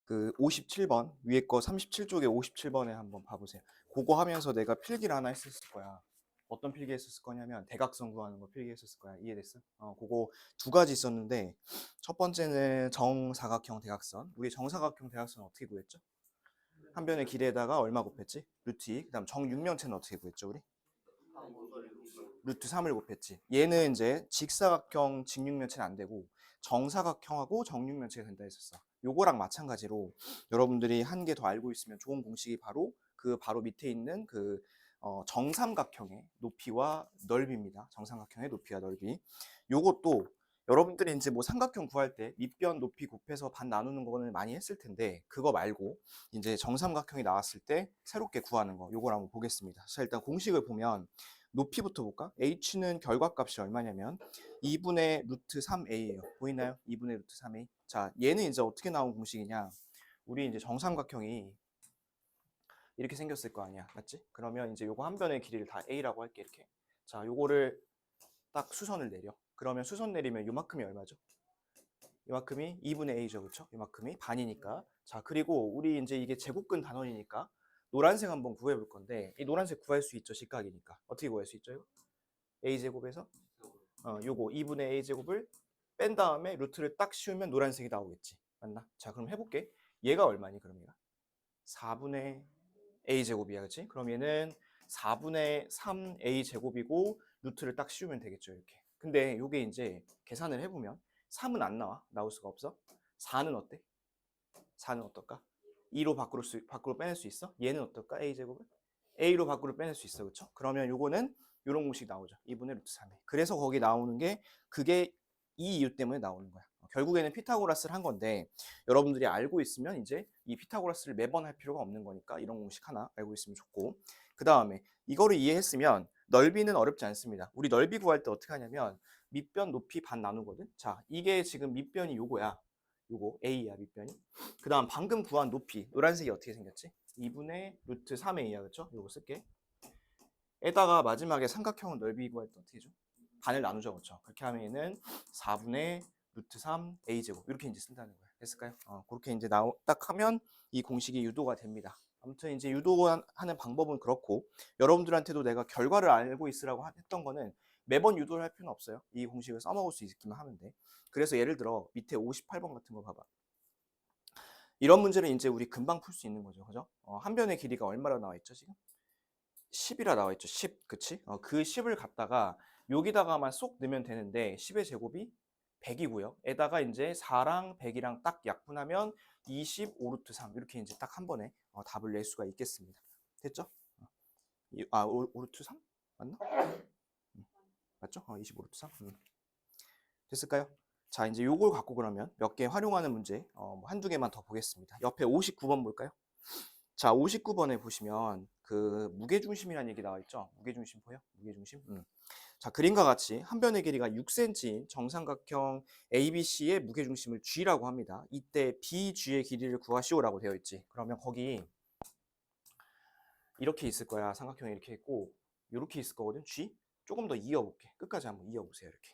그 57번 위에 거 37쪽에 57번에 한번 봐보세요. 그거 하면서 내가 필기를 하나 했었을 거야. 어떤 필기 했었을 거냐면 대각선 구하는 거 필기했었을 거야. 이해됐어? 그거 두 가지 있었는데 첫 번째는 정사각형 대각선. 우리 정사각형 대각선 어떻게 구했죠? 한 변의 길이에다가 얼마 곱했지? 루트 2. 그다음 정육면체는 어떻게 구했죠, 우리? 루트 3을 곱했지. 얘는 이제 직사각형 직육면체는 안 되고 정사각형하고 정육면체가 된다 했었어. 요거랑 마찬가지로 여러분들이 한 개 더 알고 있으면 좋은 공식이 바로 그 바로 밑에 있는 그 정삼각형의 높이와 넓이입니다. 정삼각형의 높이와 넓이. 요것도 여러분들이 이제 뭐 삼각형 구할 때 밑변 높이 곱해서 반 나누는 거는 많이 했을 텐데 그거 말고 이제 정삼각형이 나왔을 때 새롭게 구하는 거 요걸 한번 보겠습니다. 자, 일단 공식을 보면 높이부터 볼까? h는 결과값이 얼마냐면 2분의 루트 3a예요. 보이나요? 2분의 루트 3a. 자, 얘는 이제 어떻게 나온 공식이냐? 우리 이제 정삼각형이 이렇게 생겼을 거 아니야, 맞지? 그러면 이제 요거 한 변의 길이를 다 a라고 할게 이렇게. 자, 요거를 딱 수선을 내려. 그러면 수선 내리면 요만큼이 얼마죠? 요만큼이 2분의 a죠, 그렇죠? 요만큼이 반이니까. 자, 그리고 우리 이제 이게 제곱근 단원이니까 노란색 한번 구해 볼 건데 이 노란색 구할 수 있죠, 직각이니까. 어떻게 구할 수 있죠, 이거? a제곱에서 요거 2분의 a제곱을 뺀 다음에 루트를 딱 씌우면 노란색이 나오겠지. 맞나? 자, 그럼 해볼게. 얘가 얼마니, 그럼 얘가? 4분의 a제곱이야, 그치? 그럼 얘는 4분의 3a제곱이고 루트를 딱 씌우면 되겠죠, 이렇게. 근데 요게 이제 계산을 해보면 3은 안 나와. 나올 수가 없어. 4는 어때? 4는 어떨까? 2로 밖으로 빼낼 수 있어? 얘는 어떨까? a제곱을? a로 밖으로 빼낼 수 있어, 그렇죠? 그러면 요거는 요런 공식 나오죠. 2분의 루트 3에. 그래서 거기 나오는 게 그게 이 이유 때문에 나오는 거야. 결국에는 피타고라스를 한 건데 여러분들이 알고 있으면 이제 이 피타고라스를 매번 할 필요가 없는 거니까 이런 공식 하나 알고 있으면 좋고, 그 다음에 이거를 이해했으면 넓이는 어렵지 않습니다. 우리 넓이 구할 때 어떻게 하냐면 밑변 높이 반 나누거든. 자, 이게 지금 밑변이 요거야. 요거 a야, 밑변이. 그 다음 방금 구한 높이 노란색이 어떻게 생겼지? 2분의 루트 3a야, 그렇죠? 요거 쓸게. 에다가 마지막에 삼각형은 넓이 구할 때 어떻게 해줘? 반을 나누죠, 그렇죠? 그렇게 하면은 4분의 루트 3 a제곱 이렇게 이제 쓴다는 거예요. 됐을까요? 그렇게 이제 딱 하면 이 공식이 유도가 됩니다. 아무튼 이제 유도하는 방법은 그렇고 여러분들한테도 내가 결과를 알고 있으라고 했던 거는 매번 유도를 할 필요는 없어요. 이 공식을 써먹을 수 있기만 하면 돼. 그래서 예를 들어 밑에 58번 같은 거 봐봐. 이런 문제를 이제 우리 금방 풀 수 있는 거죠, 그죠? 한 변의 길이가 얼마나 나와 있죠, 지금? 10이라 나와 있죠. 10. 그치? 그 10을 갖다가 여기다가만 쏙 넣으면 되는데 10의 제곱이 100이고요. 에다가 이제 4랑 100이랑 딱 약분하면 25 루트 3 이렇게 이제 딱 한 번에 답을 낼 수가 있겠습니다. 됐죠? 아, 5 루트 3? 맞나? 맞죠? 25 루트 3. 됐을까요? 자, 이제 요걸 갖고 그러면 몇 개 활용하는 문제 한두 개만 더 보겠습니다. 옆에 59번 볼까요? 자, 59번에 보시면 그 무게중심이라는 얘기 나와 있죠? 무게중심 보여? 무게중심? 자, 그림과 같이 한 변의 길이가 6cm인 정삼각형 ABC의 무게중심을 G라고 합니다. 이때 BG의 길이를 구하시오라고 되어 있지. 그러면 거기 이렇게 있을 거야. 삼각형이 이렇게 있고 이렇게 있을 거거든. G? 조금 더 이어볼게. 끝까지 한번 이어보세요. 이렇게.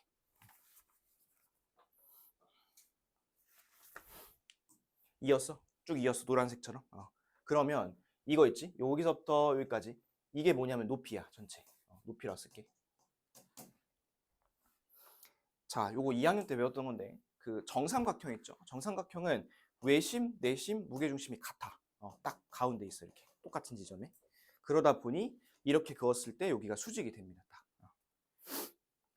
이었어? 쭉 이었어. 노란색처럼. 그러면 이거 있지? 여기서부터 여기까지. 이게 뭐냐면 높이야. 전체. 높이라고 쓸게. 자, 요거 2학년 때 배웠던 건데 그 정삼각형 있죠? 정삼각형은 외심, 내심, 무게중심이 같아. 딱 가운데 있어 이렇게 똑같은 지점에. 그러다 보니 이렇게 그었을 때 여기가 수직이 됩니다. 딱.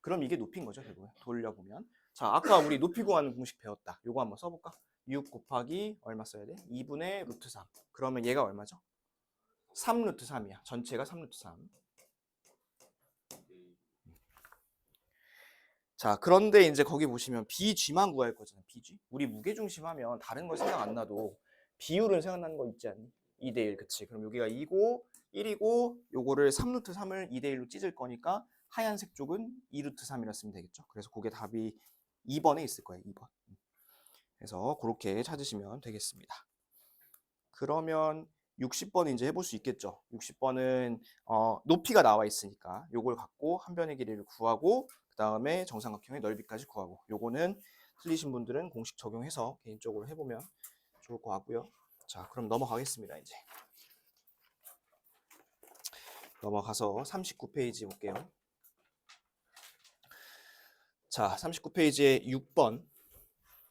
그럼 이게 높이인 거죠, 결국에. 돌려보면. 자, 아까 우리 높이 구하는 공식 배웠다. 요거 한번 써볼까? 6 곱하기 얼마 써야 돼? 2분의 루트 3. 그러면 얘가 얼마죠? 3 루트 3이야. 전체가 3 루트 3. 자, 그런데 이제 거기 보시면 BG만 구할 거잖아, BG. 우리 무게중심 하면 다른 거 생각 안 나도 비율은 생각나는 거 있지 않니? 2대1, 그치. 그럼 여기가 2고 1이고 요거를 3루트 3을 2대1로 찢을 거니까 하얀색 쪽은 2루트 3이라 쓰면 되겠죠. 그래서 그게 답이 2번에 있을 거예요, 2번. 그래서 그렇게 찾으시면 되겠습니다. 그러면 60번 이제 해볼 수 있겠죠. 60번은 높이가 나와 있으니까 요걸 갖고 한 변의 길이를 구하고 그 다음에 정삼각형의 넓이까지 구하고, 요거는 틀리신 분들은 공식 적용해서 개인적으로 해보면 좋을 것 같고요. 자, 그럼 넘어가겠습니다. 이제 넘어가서 39페이지 볼게요. 자, 39페이지에 6번.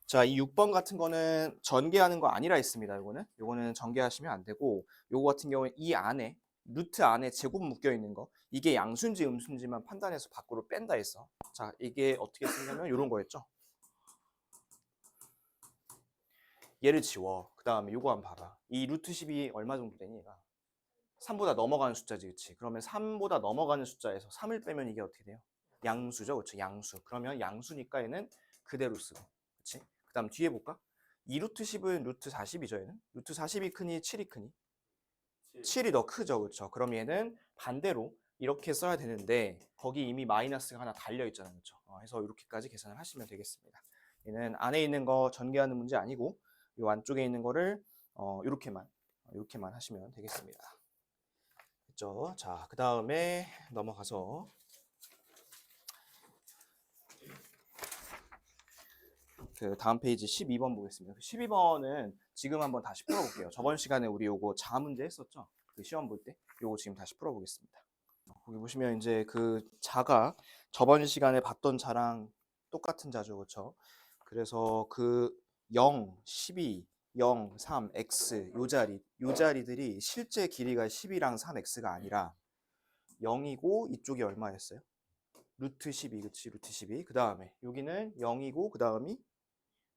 자, 이 6번 같은 거는 전개하는 거 아니라 했습니다. 요거는 전개하시면 안 되고, 요거 같은 경우에 이 안에 루트 안에 제곱 묶여 있는 거, 이게 양수인지 음수인지만 판단해서 밖으로 뺀다 했어. 자, 이게 어떻게 쓰냐면 이런 거였죠. 얘를 지워. 그 다음에 요거 한번 봐봐. 이 루트 10이 얼마 정도 되니? 얘가 3보다 넘어가는 숫자지, 그치? 그러면 3보다 넘어가는 숫자에서 3을 빼면 이게 어떻게 돼요? 양수죠, 그쵸? 양수. 그러면 양수니까 얘는 그대로 쓰고, 그치? 그 다음 뒤에 볼까? 이 루트 10은 루트 40이죠, 얘는? 루트 40이 크니 7이 크니? 7이 더 크죠, 그쵸? 그럼 얘는 반대로 이렇게 써야 되는데 거기 이미 마이너스가 하나 달려 있잖아요, 그쵸? 해서 이렇게까지 계산을 하시면 되겠습니다. 얘는 안에 있는 거 전개하는 문제 아니고 이 안쪽에 있는 거를 이렇게만 하시면 되겠습니다. 됐죠? 자, 그 다음에 넘어가서 그 다음 페이지 12번 보겠습니다. 12번은 지금 한번 다시 풀어볼게요. 저번 시간에 우리 요거 자 문제 했었죠? 그 시험 볼 때 요거 지금 다시 풀어보겠습니다. 거기 보시면 이제 그 자가 저번 시간에 봤던 자랑 똑같은 자죠, 그렇죠? 그래서 그 0, 12, 0, 3, x 요 자리들이 실제 길이가 10이랑 3x가 아니라 0이고 이쪽이 얼마였어요? 루트 12, 그치? 루트 12. 그 다음에 여기는 0이고 그 다음이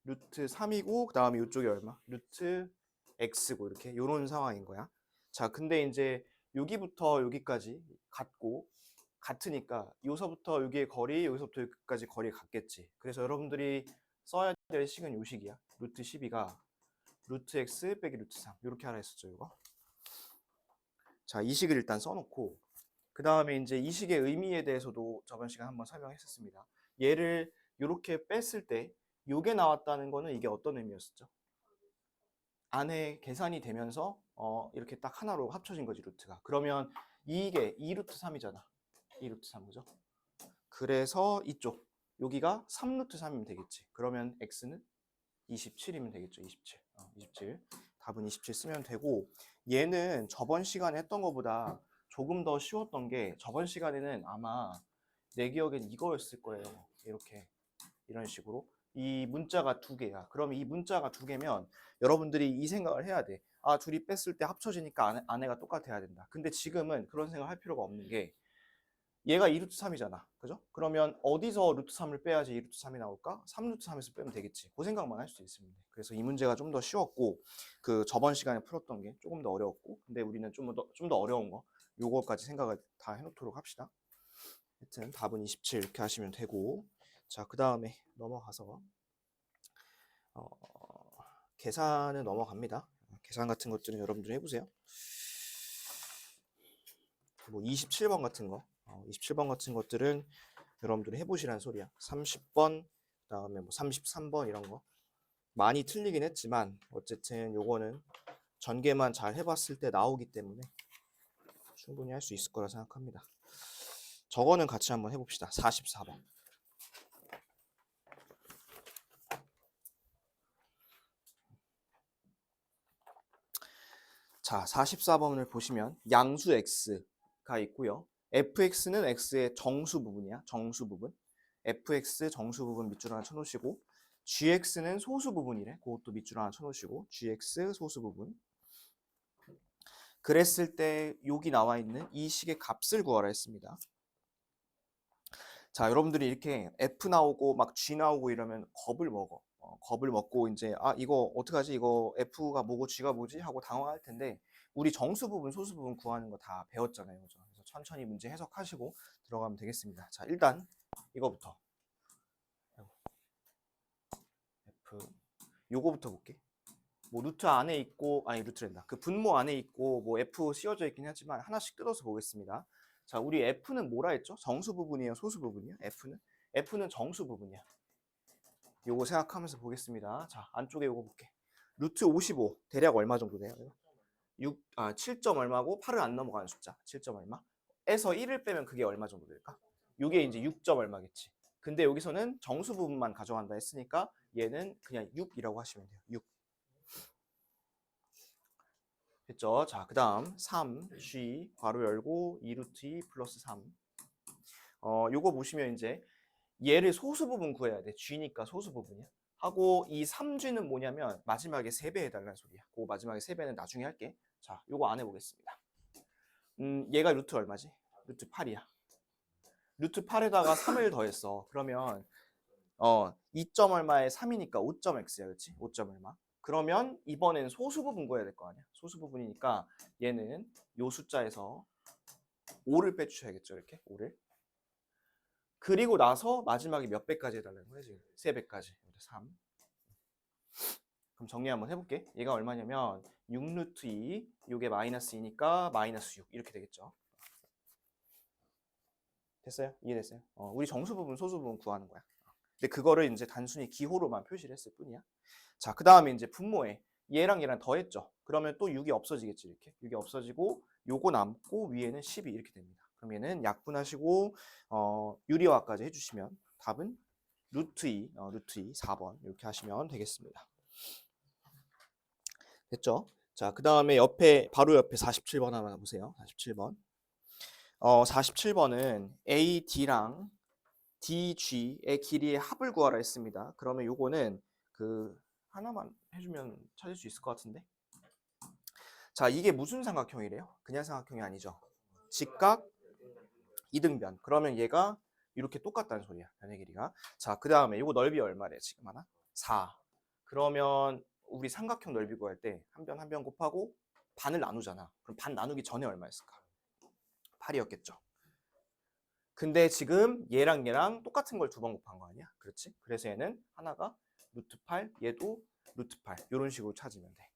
루트 3이고 그 다음에 이쪽이 얼마? 루트 x고 이렇게 요런 상황인 거야. 자, 근데 이제 여기부터 여기까지 같으니까 요서부터 여기의 거리, 여기서부터 여기까지 거리 같겠지. 그래서 여러분들이 써야 될 식은 요 식이야. 루트 12가 루트 x 빼기 루트 3 이렇게 하나 했었죠, 이거. 자, 이 식을 일단 써놓고 그 다음에 이제 이 식의 의미에 대해서도 저번 시간 한번 설명했었습니다. 얘를 이렇게 뺐을 때 요게 나왔다는 거는 이게 어떤 의미였었죠? 안에 계산이 되면서 이렇게 딱 하나로 합쳐진 거지, 루트가. 그러면 이게 2루트 3이잖아. 2루트 3, 그죠? 그래서 이쪽 여기가 3루트 3이면 되겠지. 그러면 x는 27이면 되겠죠. 27. 27. 답은 27 쓰면 되고, 얘는 저번 시간에 했던 것보다 조금 더 쉬웠던 게, 저번 시간에는 아마 내 기억엔 이거였을 거예요. 이렇게 이런 식으로 이 문자가 두 개야. 그럼 이 문자가 두 개면 여러분들이 이 생각을 해야 돼. 아, 둘이 뺐을 때 합쳐지니까 안에가 똑같아야 된다. 근데 지금은 그런 생각 할 필요가 없는 게, 얘가 2루트 3이잖아. 그죠? 그러면 어디서 루트 3을 빼야지 2루트 3이 나올까? 3루트 3에서 빼면 되겠지. 그 생각만 할 수 있습니다. 그래서 이 문제가 좀 더 쉬웠고, 그 저번 시간에 풀었던 게 조금 더 어려웠고, 근데 우리는 좀 더 어려운 거, 요거까지 생각을 다 해놓도록 합시다. 하여튼 답은 27 이렇게 하시면 되고, 자, 그 다음에 넘어가서 계산은 넘어갑니다. 계산 같은 것들은 여러분들이 해보세요. 뭐 27번 같은 거, 27번 같은 것들은 여러분들이 해보시라는 소리야. 30번, 그다음에 뭐 33번 이런 거 많이 틀리긴 했지만 어쨌든 요거는 전개만 잘 해봤을 때 나오기 때문에 충분히 할 수 있을 거라 생각합니다. 저거는 같이 한번 해봅시다. 44번. 자, 44번을 보시면 양수 x가 있고요. fx는 x의 정수 부분이야. 정수 부분. fx 정수 부분 밑줄 하나 쳐놓으시고, gx는 소수 부분이래. 그것도 밑줄 하나 쳐놓으시고, gx 소수 부분. 그랬을 때 여기 나와 있는 이 식의 값을 구하라 했습니다. 자, 여러분들이 이렇게 f 나오고 막 g 나오고 이러면 겁을 먹어. 겁을 먹고 이제 이거 어떡하지? 이거 f가 뭐고 g가 뭐지? 하고 당황할 텐데, 우리 정수 부분, 소수 부분 구하는 거 다 배웠잖아요. 그죠? 그래서 천천히 문제 해석하시고 들어가면 되겠습니다. 자, 일단 이거부터 f 요거부터 볼게. 뭐 루트 안에 있고, 아니 루트랜다. 그 분모 안에 있고 뭐 f 씌워져 있긴 하지만 하나씩 뜯어서 보겠습니다. 자, 우리 f는 뭐라 했죠? 정수 부분이에요, 소수 부분이에요? f는 정수 부분이야. 요거 생각하면서 보겠습니다. 자, 안쪽에 요거 볼게. 루트 55 대략 얼마 정도 돼요? 7점 얼마고 8을 안 넘어가는 숫자 7점 얼마 에서 1을 빼면 그게 얼마 정도 될까? 이게 이제 6점 얼마겠지. 근데 여기서는 정수 부분만 가져간다 했으니까 얘는 그냥 6이라고 하시면 돼요. 6. 됐죠? 자, 그 다음 3G 괄호 열고 2루트 2 플러스 3. 요거 보시면 이제 얘를 소수 부분 구해야 돼. G니까 소수 부분이야. 하고 이 3G는 뭐냐면 마지막에 3배 해달라는 소리야. 그 마지막에 3배는 나중에 할게. 자, 요거 안 해보겠습니다. 얘가 루트 얼마지? 루트 8이야. 루트 8에다가 3을 더했어. 그러면 2점 얼마에 3이니까 5.x야. 그렇지? 5점 얼마. 그러면 이번엔 소수 부분 구해야 될 거 아니야. 소수 부분이니까 얘는 요 숫자에서 5를 빼주셔야겠죠. 이렇게 5를. 그리고 나서 마지막에 몇 배까지 해달라는 거야 지금? 3배까지. 3. 그럼 정리 한번 해볼게. 얘가 얼마냐면 6루트 2, 요게 마이너스 2니까 마이너스 6 이렇게 되겠죠. 됐어요? 이해됐어요? 우리 정수 부분, 소수 부분 구하는 거야. 근데 그거를 이제 단순히 기호로만 표시를 했을 뿐이야. 자, 그 다음에 이제 분모에 얘랑 얘랑 더했죠. 그러면 또 6이 없어지겠지 이렇게. 6이 없어지고 요거 남고 위에는 12 이렇게 됩니다. 그럼 얘는 약분하시고 유리화까지 해주시면 답은 루트 2, 루트 2 4번 이렇게 하시면 되겠습니다. 됐죠? 자, 그 다음에 옆에 바로 옆에 47번 한번 보세요. 47번. 47번은 AD랑 DG의 길이의 합을 구하라 했습니다. 그러면 요거는 그 하나만 해주면 찾을 수 있을 것 같은데. 자, 이게 무슨 삼각형이래요? 그냥 삼각형이 아니죠. 직각 이등변. 그러면 얘가 이렇게 똑같다는 소리야. 변의 길이가. 자, 그 다음에 요거 넓이 얼마래 지금 하나? 4. 그러면 우리 삼각형 넓이 구할 때 한 변 한 변 곱하고 반을 나누잖아. 그럼 반 나누기 전에 얼마였을까? 8이었겠죠. 근데 지금 얘랑 얘랑 똑같은 걸 두 번 곱한 거 아니야? 그렇지? 그래서 얘는 하나가 루트 8, 얘도 루트 8 이런 식으로 찾으면 돼.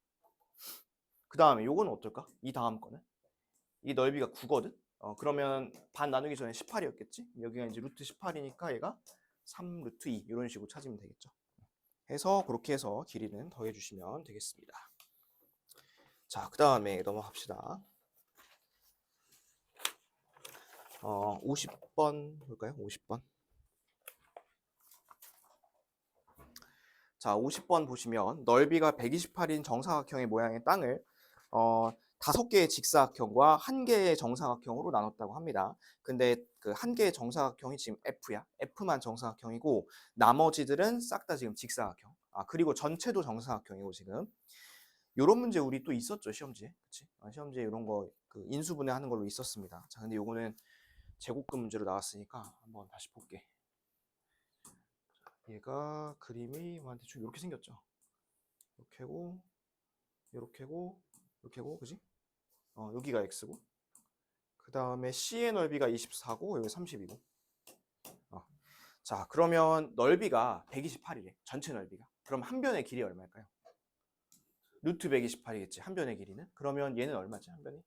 그 다음에 요거는 어떨까? 이 다음 거는 이 넓이가 9거든? 그러면 반 나누기 전에 18이었겠지? 여기가 이제 루트 18이니까 얘가 3 루트 2 이런 식으로 찾으면 되겠죠. 해서 그렇게 해서 길이는 더해주시면 되겠습니다. 자, 그 다음에 넘어갑시다. 50번 볼까요? 50번. 자, 50번 보시면 넓이가 128인 정사각형의 모양의 땅을 5개의 직사각형과 1개의 정사각형으로 나눴다고 합니다. 근데 그 1개의 정사각형이 지금 F야. F만 정사각형이고 나머지들은 싹 다 지금 직사각형. 그리고 전체도 정사각형이고 지금. 요런 문제 우리 또 있었죠, 시험지에. 그치? 시험지에 이런 거 그 인수분해하는 걸로 있었습니다. 자, 근데 요거는 제곱근 문제로 나왔으니까 한번 다시 볼게. 얘가 그림이 대충 이렇게 생겼죠. 이렇게고, 이렇게고, 이렇게고, 그지? 여기가 x고, 그 다음에 C의 넓이가 24고 여기 30이고. 자, 그러면 넓이가 128이래. 전체 넓이가. 그럼 한 변의 길이 얼마일까요? 루트 128이겠지. 한 변의 길이는. 그러면 얘는 얼마지? 한 변이?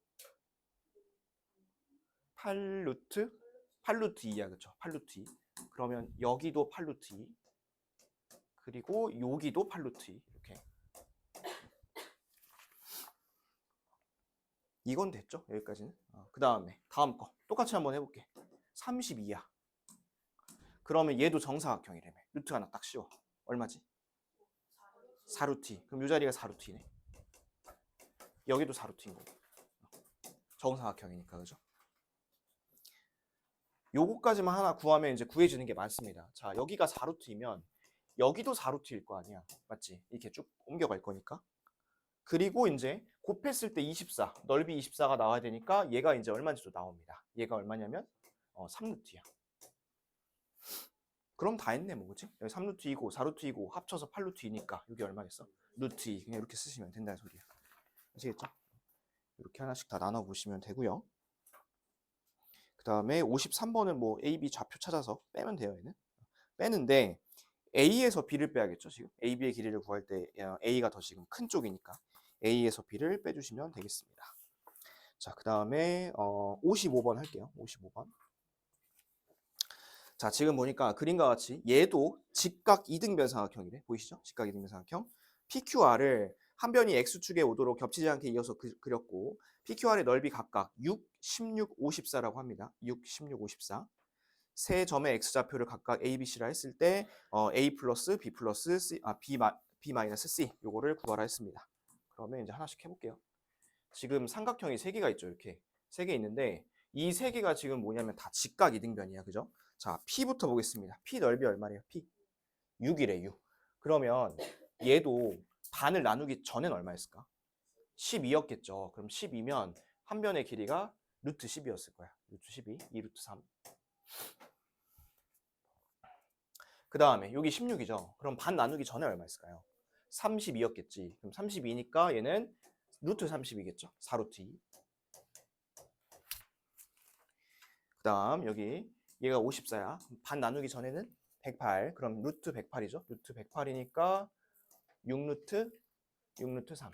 8루트? 8루트 2야. 그쵸? 8루트 2. 그러면 여기도 8루트 2. 그리고 여기도 8루트 2. 이렇게. 이건 됐죠? 여기까지는. 그 다음에 다음 거. 똑같이 한번 해볼게. 32야. 그러면 얘도 정사각형이라며. 루트가 하나 딱 씌워. 얼마지? 4루트 2. 그럼 이 자리가 4루트 2네. 여기도 4루트 2인 거고. 정사각형이니까, 그죠? 요거까지만 하나 구하면 이제 구해지는 게 많습니다. 자, 여기가 4루트이면 여기도 4루트일 거 아니야. 맞지? 이렇게 쭉 옮겨갈 거니까. 그리고 이제 곱했을 때 24, 넓이 24가 나와야 되니까 얘가 이제 얼마인지도 나옵니다. 얘가 얼마냐면 3루트야. 그럼 다 했네, 뭐, 그치? 여기 3루트이고 4루트이고 합쳐서 8루트이니까 여기 얼마겠어? 루트 2. 그냥 이렇게 쓰시면 된다는 소리야. 아시겠죠? 이렇게 하나씩 다 나눠보시면 되고요. 그 다음에 53번은 뭐 A, B 좌표 찾아서 빼면 돼요, 얘는. 빼는데 A에서 B를 빼야겠죠, 지금. A, B의 길이를 구할 때 A가 더 지금 큰 쪽이니까 A에서 B를 빼주시면 되겠습니다. 자, 그 다음에 55번 할게요. 55번. 자, 지금 보니까 그림과 같이 얘도 직각 이등변 삼각형이래. 보이시죠? 직각 이등변 삼각형. PQR을 한 변이 X축에 오도록 겹치지 않게 이어서 그렸고 PQR의 넓이 각각 6, 16, 54라고 합니다. 6, 16, 54. 세 점의 X좌표를 각각 A, B, C라 했을 때 A 플러스 B 플러스 C, B 마이너스 C 요거를 구하라 했습니다. 그러면 이제 하나씩 해볼게요. 지금 삼각형이 3개가 있죠. 이렇게 3개 있는데 이 3개가 지금 뭐냐면 다 직각 이등변이야. 그죠? 자, P부터 보겠습니다. P 넓이 얼마래요? P 6이래 6. 그러면 얘도 반을 나누기 전엔 얼마였을까? 12였겠죠. 그럼 12면 한 변의 길이가 루트 12였을 거야. 루트 12, 2 루트 3. 그 다음에 여기 16이죠. 그럼 반 나누기 전에 얼마였을까요? 32였겠지. 그럼 32니까 얘는 루트 30이겠죠. 4 루트 2. 그 다음 여기 얘가 54야. 반 나누기 전에는 108. 그럼 루트 108이죠. 루트 108이니까 6루트 3.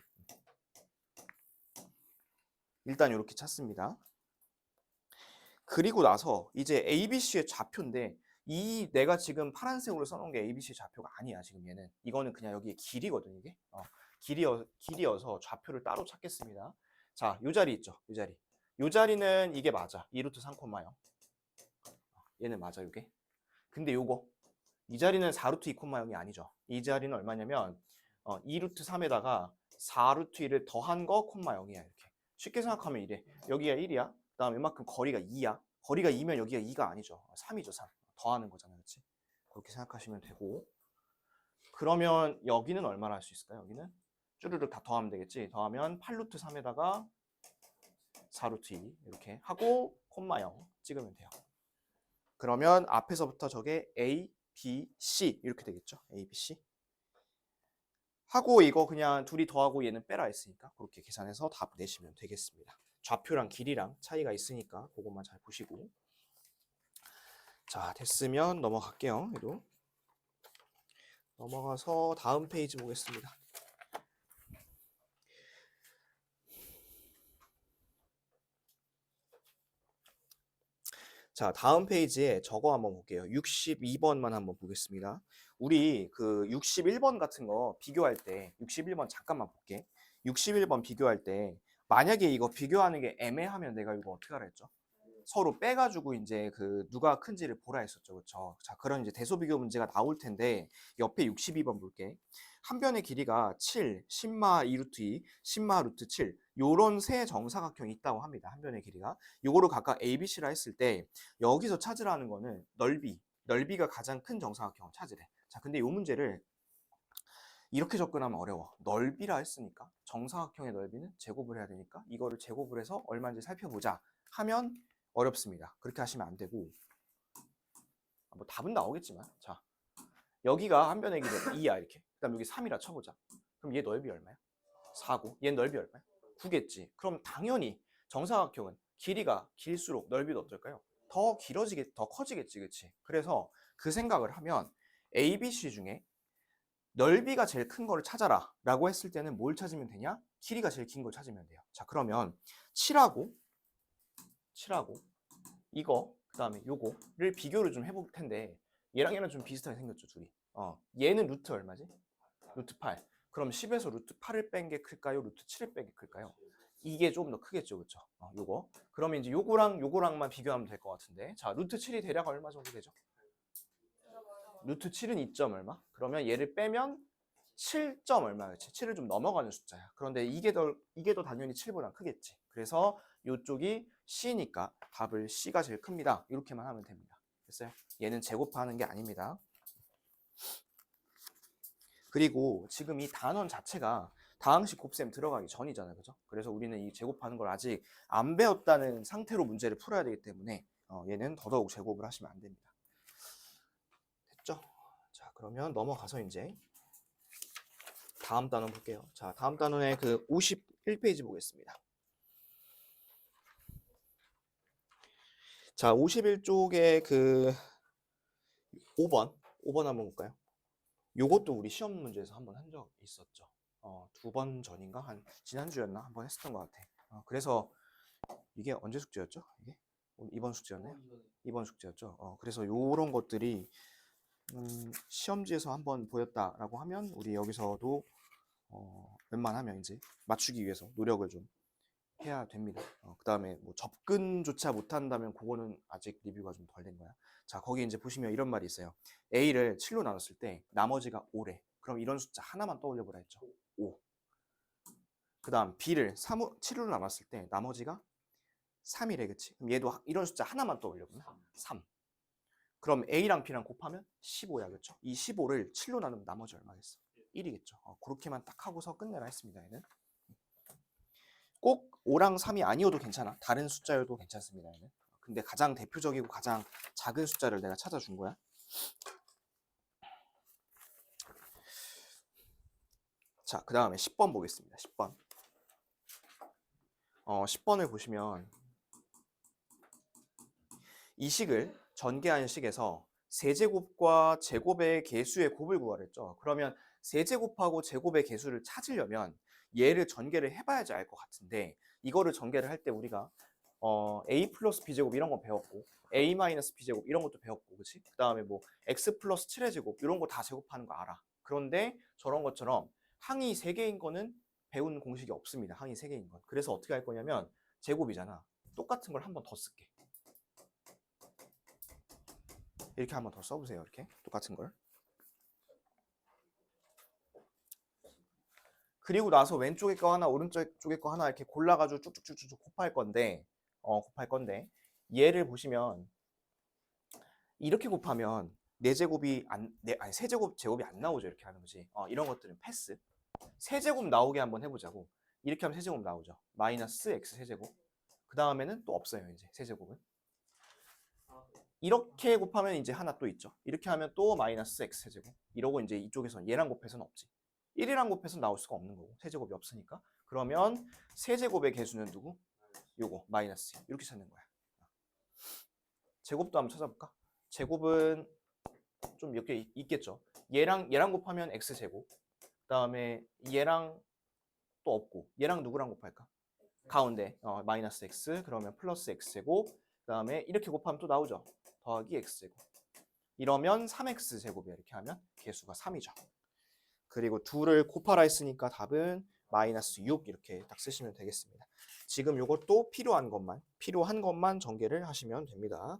일단 이렇게 찾습니다. 그리고 나서 이제 ABC의 좌표인데 이 내가 지금 파란색으로 써놓은 게 ABC의 좌표가 아니야. 지금 얘는. 이거는 그냥 여기에 길이거든 이게. 길이어서 좌표를 따로 찾겠습니다. 자, 요 자리 있죠. 요 자리. 요 자리는 이게 맞아. 2루트 3,0. 얘는 맞아 요게. 근데 요거 이 자리는 4루트 2,0이 아니죠. 이 자리는 얼마냐면 2루트 3에다가 4루트 1을 더한 거 콤마 0이야 이렇게. 쉽게 생각하면 이래. 여기가 1이야. 그 다음에 이만큼 거리가 2야. 거리가 2면 여기가 2가 아니죠. 3이죠 3. 더하는 거잖아. 그렇지? 그렇게 생각하시면 되고. 그러면 여기는 얼마나 할 수 있을까요? 여기는 쭈르륵 다 더하면 되겠지. 더하면 8루트 3에다가 4루트 2 이렇게 하고 콤마 0 찍으면 돼요. 그러면 앞에서부터 저게 A, B, C 이렇게 되겠죠. A, B, C. 하고 이거 그냥 둘이 더하고 얘는 빼라 했으니까 그렇게 계산해서 답 내시면 되겠습니다. 좌표랑 길이랑 차이가 있으니까 그것만 잘 보시고. 자, 됐으면 넘어갈게요. 얘도. 넘어가서 다음 페이지 보겠습니다. 자, 다음 페이지에 저거 한번 볼게요. 62번만 한번 보겠습니다. 우리 그 61번 같은 거 비교할 때 61번 잠깐만 볼게. 61번 비교할 때 만약에 이거 비교하는 게 애매하면 내가 이거 어떻게 하라 했죠? 서로 빼가지고 이제 그 누가 큰지를 보라 했었죠. 그렇죠? 자, 그런 이제 대소 비교 문제가 나올 텐데 옆에 62번 볼게. 한 변의 길이가 7, 10마 2루트 2, 10마 루트 7 요런 세 정사각형이 있다고 합니다. 한 변의 길이가. 요거를 각각 A, B, C라 했을 때 여기서 찾으라는 거는 넓이가 가장 큰 정사각형을 찾으래. 자, 근데 요 문제를 이렇게 접근하면 어려워. 넓이라 했으니까 정사각형의 넓이는 제곱을 해야 되니까 이거를 제곱을 해서 얼마인지 살펴보자 하면 어렵습니다. 그렇게 하시면 안 되고 뭐 답은 나오겠지만 자 여기가 한 변의 길이가 2야 이렇게. 그다음 여기 3이라 쳐보자. 그럼 얘 넓이 얼마야? 4고 얘 넓이 얼마야? 9겠지. 그럼 당연히 정사각형은 길이가 길수록 넓이도 어떨까요? 더 커지겠지, 그렇지? 그래서 그 생각을 하면 A, B, C 중에 넓이가 제일 큰 거를 찾아라 라고 했을 때는 뭘 찾으면 되냐? 길이가 제일 긴 걸 찾으면 돼요. 자, 그러면 7하고 이거 그 다음에 요거를 비교를 좀 해볼 텐데 얘랑 얘랑 좀 비슷하게 생겼죠 둘이. 얘는 루트 얼마지? 루트 8. 그럼 10에서 루트 8을 뺀 게 클까요? 루트 7을 뺀 게 클까요? 이게 조금 더 크겠죠, 그렇죠? 요거. 그러면 이제 요거랑만 비교하면 될 것 같은데. 자, 루트 7이 대략 얼마 정도 되죠? 루트 7은 2점 얼마? 그러면 얘를 빼면 7점 얼마였지? 7을 좀 넘어가는 숫자야. 그런데 이게 더 당연히 7보다 크겠지. 그래서 이쪽이 C니까 답을 C가 제일 큽니다. 이렇게만 하면 됩니다. 됐어요? 얘는 제곱하는 게 아닙니다. 그리고 지금 이 단원 자체가 다항식 곱셈 들어가기 전이잖아요. 그죠? 그래서 우리는 이 제곱하는 걸 아직 안 배웠다는 상태로 문제를 풀어야 되기 때문에 얘는 더더욱 제곱을 하시면 안 됩니다. 됐죠? 자, 그러면 넘어가서 이제 다음 단원 볼게요. 자, 다음 단원의 그 51페이지 보겠습니다. 자, 51쪽에 그 5번 한번 볼까요? 요것도 우리 시험 문제에서 한번 한 적 있었죠. 2번 전인가? 한 지난주였나? 한번 했었던 것 같아. 그래서 이게 언제 숙제였죠? 이게? 이번 숙제였나요? 이번 숙제였죠. 그래서 요런 것들이 시험지에서 한번 보였다라고 하면 우리 여기서도 웬만하면 이제 맞추기 위해서 노력을 좀 해야 됩니다. 그 다음에 뭐 접근조차 못한다면 그거는 아직 리뷰가 좀 덜 된 거야. 자, 거기 이제 보시면 이런 말이 있어요. A를 7로 나눴을 때 나머지가 5래. 그럼 이런 숫자 하나만 떠올려 보라 했죠. 5. 그 다음 b를 7으로 나눴을 때 나머지가 3이래, 그치? 그럼 얘도 이런 숫자 하나만 떠올려보면 3. 그럼 a랑 b랑 곱하면 15야, 그쵸? 이 15를 7로 나누면 나머지 얼마겠어? 1이겠죠. 그렇게만 딱 하고서 끝내라 했습니다. 얘는 꼭 5랑 3이 아니어도 괜찮아. 다른 숫자여도 괜찮습니다. 얘는. 근데 가장 대표적이고 가장 작은 숫자를 내가 찾아준 거야. 자, 그 다음에 10번 보겠습니다. 10번. 10번을 보시면 이 식을 전개한 식에서 세제곱과 제곱의 개수의 곱을 구하랬죠. 그러면 세제곱하고 제곱의 개수를 찾으려면 얘를 전개를 해봐야지 알 것 같은데 이거를 전개를 할 때 우리가 a 플러스 b제곱 이런 거 배웠고 a 마이너스 b제곱 이런 것도 배웠고, 그치? 그 다음에 뭐 x 플러스 7의 제곱 이런 거 다 제곱하는 거 알아. 그런데 저런 것처럼 항이 3개인 거는 배운 공식이 없습니다. 항이 3개인 건. 그래서 어떻게 할 거냐면 제곱이잖아. 똑같은 걸 한 번 더 쓸게. 이렇게 한 번 더 써보세요. 이렇게 똑같은 걸. 그리고 나서 왼쪽에 거 하나 오른쪽에 거 하나 이렇게 골라가지고 쭉쭉쭉쭉 곱할 건데 얘를 보시면 이렇게 곱하면 4제곱이 아니 세제곱이 안 나오죠. 이렇게 하는 거지. 이런 것들은 패스. 세제곱 나오게 한번 해보자고. 이렇게 하면 세제곱 나오죠. 마이너스 x 세제곱. 그 다음에는 또 없어요. 이제 세제곱은. 이렇게 곱하면 이제 하나 또 있죠. 이렇게 하면 또 마이너스 x 세제곱. 이러고 이제 이쪽에서는 얘랑 곱해서는 없지. 1이랑 곱해서 나올 수가 없는 거고. 세제곱이 없으니까. 그러면 세제곱의 개수는 누구? 요거 마이너스. 이렇게 찾는 거야. 제곱도 한번 찾아볼까? 제곱은 좀 이렇게 있겠죠. 얘랑 곱하면 x제곱. 그 다음에 얘랑 또 없고 얘랑 누구랑 곱할까? 가운데 마이너스 x 그러면 플러스 x제곱. 그 다음에 이렇게 곱하면 또 나오죠. 더하기 x제곱. 이러면 3x제곱이야. 이렇게 하면 개수가 3이죠. 그리고 2를 곱하라 했으니까 답은 마이너스 6 이렇게 딱 쓰시면 되겠습니다. 지금 이것도 필요한 것만 전개를 하시면 됩니다.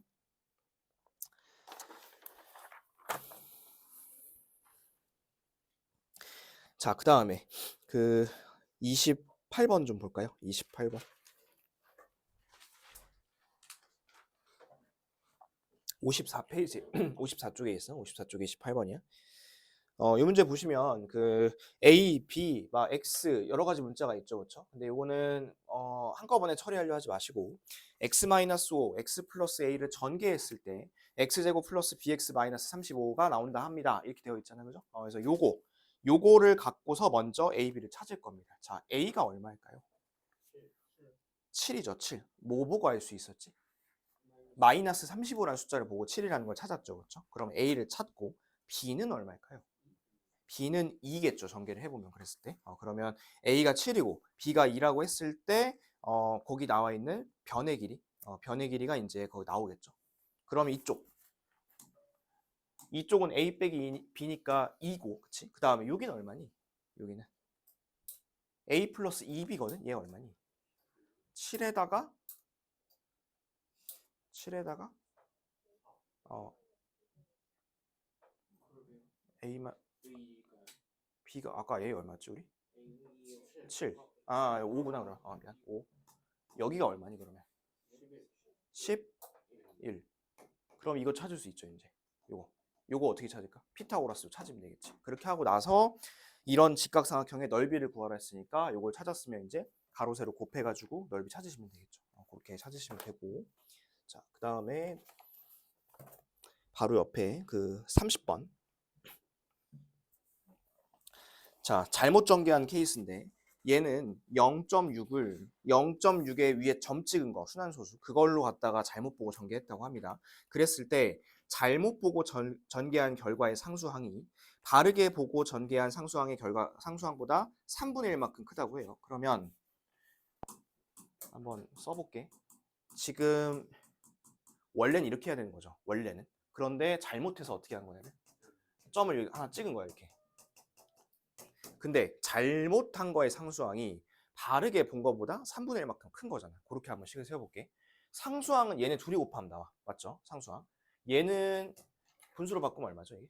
자, 그 다음에 그 28번 좀 볼까요? 28번. 54페이지, 54쪽에 있어. 54쪽에 28번이야. 이 문제 보시면 그 A, B, 막 X 여러 가지 문자가 있죠, 그렇죠? 근데 이거는 한꺼번에 처리하려 하지 마시고 X-5, X 플러스 A를 전개했을 때 X제곱 플러스 BX 마이너스 35가 나온다 합니다. 이렇게 되어 있잖아요, 그죠? 그래서 요거를 갖고서 먼저 A, B를 찾을 겁니다. 자, A가 얼마일까요? 7이죠, 7. 뭐 보고 알 수 있었지? 마이너스 35라는 숫자를 보고 7이라는 걸 찾았죠, 그렇죠? 그럼 A를 찾고 B는 얼마일까요? B는 2겠죠. 전개를 해보면 그랬을 때. 그러면 A가 7이고 B가 2라고 했을 때 거기 나와 있는 변의 길이가 이제 거기 나오겠죠. 그러면 이쪽은 A 빼기 B니까 2고, 그치? 그 다음에 여기는 얼마니? 여기는 A 플러스 2B거든. 얘 얼마니? 7에다가 A만 B가 아까 A 얼마였지 우리? 7. 5구나 그럼. 미안. 5. 여기가 얼마니 그러면? 11. 그럼 이거 찾을 수 있죠, 이제. 요거 어떻게 찾을까? 피타고라스로 찾으면 되겠지. 그렇게 하고 나서 이런 직각삼각형의 넓이를 구하라 했으니까 요걸 찾았으면 이제 가로 세로 곱해가지고 넓이 찾으시면 되겠죠. 그렇게 찾으시면 되고. 자, 그 다음에 바로 옆에 그 30번. 자, 잘못 전개한 케이스인데 얘는 0.6에 위에 점 찍은 거 순환소수 그걸로 갖다가 잘못 보고 전개했다고 합니다. 그랬을 때 잘못 보고 전개한 결과의 상수항이 바르게 보고 전개한 상수항의 상수항보다 3분의 1만큼 크다고 해요. 그러면 한번 써볼게. 지금 원래는 이렇게 해야 되는 거죠. 원래는. 그런데 잘못해서 어떻게 한 거냐면 점을 하나 찍은 거야, 이렇게. 근데 잘못한 거의 상수항이 바르게 본 거보다 3분의 1만큼 큰 거잖아. 그렇게 한번 식을 세워볼게. 상수항은 얘네 둘이 곱하면 나와. 맞죠? 상수항. 얘는 분수로 바꾸면 얼마죠? 이게?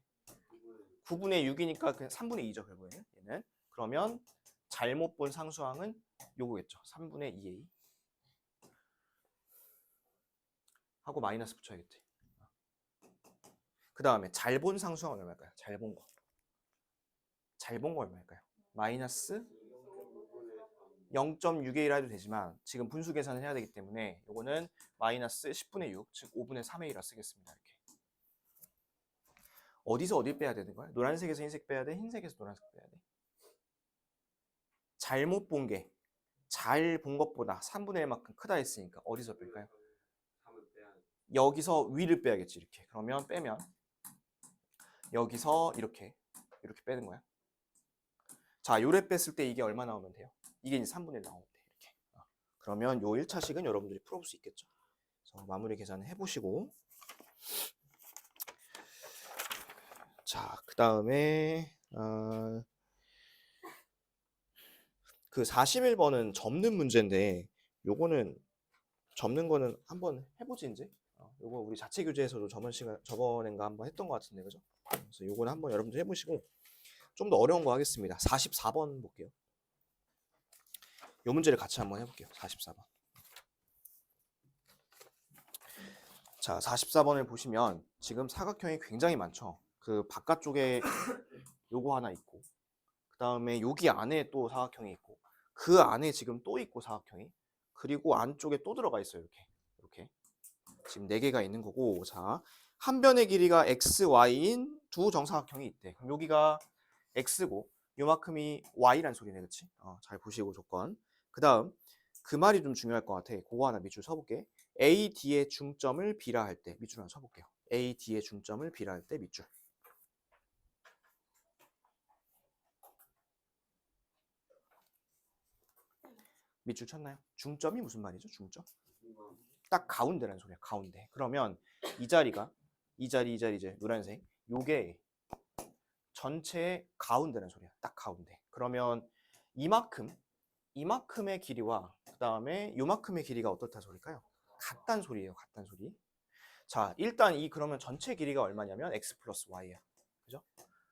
9분의 6이니까 그냥 3분의 2죠. 결국에는. 얘는. 그러면 잘못 본 상수항은 요거겠죠. 3분의 2a 하고 마이너스 붙여야겠지. 그 다음에 잘 본 상수항은 얼마일까요? 잘 본 거. 잘 본 거 얼마일까요? 마이너스 0.6a라 해도 되지만 지금 분수 계산을 해야 되기 때문에 요거는 마이너스 10분의 6, 즉 5분의 3a라 쓰겠습니다. 이렇게. 어디서 어디 빼야 되는 거야? 노란색에서 흰색 빼야 돼? 흰색에서 노란색 빼야 돼? 잘못 본 게 잘 본 것보다 3분의 1만큼 크다 했으니까 어디서 뺄까요? 여기서 위를 빼야겠지. 이렇게. 그러면 빼면 여기서 이렇게 빼는 거야. 자, 요래 뺐을 때 이게 얼마 나오면 돼요? 이게 이제 3분의 1 나오면 돼. 이렇게. 그러면 요 1차식은 여러분들이 풀어볼 수 있겠죠. 그래서 마무리 계산을 해보시고, 자, 그 다음에 그 41번은 접는 문제인데 요거는 접는 거는 한번 해보지 이제. 요거 우리 자체 교재에서도 저번엔가 한번 했던 것 같은데, 그죠? 그래서 요거는 한번 여러분들 해보시고 좀 더 어려운 거 하겠습니다. 44번 볼게요. 요 문제를 같이 한번 해볼게요. 44번. 자, 44번을 보시면 지금 사각형이 굉장히 많죠. 그 바깥쪽에 요거 하나 있고, 그 다음에 여기 안에 또 사각형이 있고, 그 안에 지금 또 있고 사각형이, 그리고 안쪽에 또 들어가 있어요. 이렇게 지금 4개가 있는 거고, 자, 한 변의 길이가 x, y인 두 정사각형이 있대. 그럼 여기가 x고 요만큼이 y란 소리네, 그치? 잘 보시고 조건. 그 다음 그 말이 좀 중요할 것 같아. 그거 하나 밑줄 쳐볼게. A, D의 중점을 B라 할 때 밑줄 하나 쳐볼게요. A, D의 중점을 B라 할 때 밑줄. 밑줄 쳤나요? 중점이 무슨 말이죠? 중점? 딱 가운데라는 소리야. 가운데. 그러면 이 자리가 이 자리 이제 노란색 요게 전체의 가운데라는 소리야. 딱 가운데. 그러면 이만큼의 길이와 그 다음에 요만큼의 길이가 어떻다 소리일까요? 같단 소리예요. 같단 소리. 자, 일단 그러면 전체 길이가 얼마냐면 x 플러스 y야. 그죠?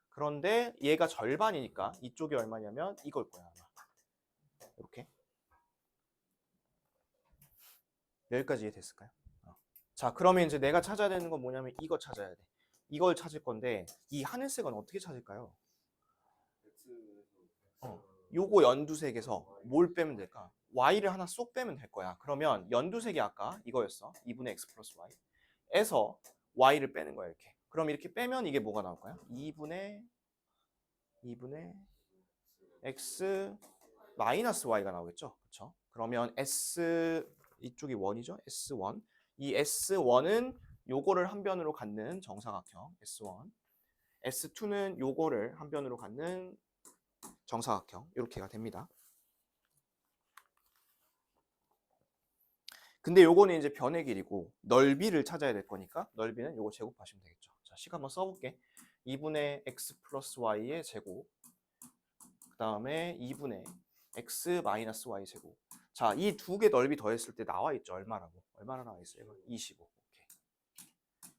그런데 얘가 절반이니까 이쪽이 얼마냐면 이걸 거야, 아마. 이렇게. 여기까지 이해됐을까요? 자, 그러면 이제 내가 찾아야 되는 건 뭐냐면 이거 찾아야 돼. 이걸 찾을 건데 이 하늘색은 어떻게 찾을까요? 요거 연두색에서 뭘 빼면 될까? y를 하나 쏙 빼면 될 거야. 그러면 연두색이 아까 이거였어. 2분의 x 플러스 y. 에서 y를 빼는 거야, 이렇게. 그럼 이렇게 빼면 이게 뭐가 나올까요? 2분의 x 마이너스 y가 나오겠죠? 그렇죠? 그러면 s 이쪽이 1이죠? s1. 이 s1은 요거를 한 변으로 갖는 정사각형 s1. s2는 요거를 한 변으로 갖는 정사각형 이렇게가 됩니다. 근데 요거는 이제 변의 길이고 넓이를 찾아야 될 거니까 넓이는 요거 제곱하시면 되겠죠. 자, 식 한번 써볼게. 2분의 x 플러스 y의 제곱, 그 다음에 2분의 x 마이너스 y 제곱. 자, 이 두 개 넓이 더했을 때 나와 있죠. 얼마라고? 얼마나 나와 있어요? 25. 오케이.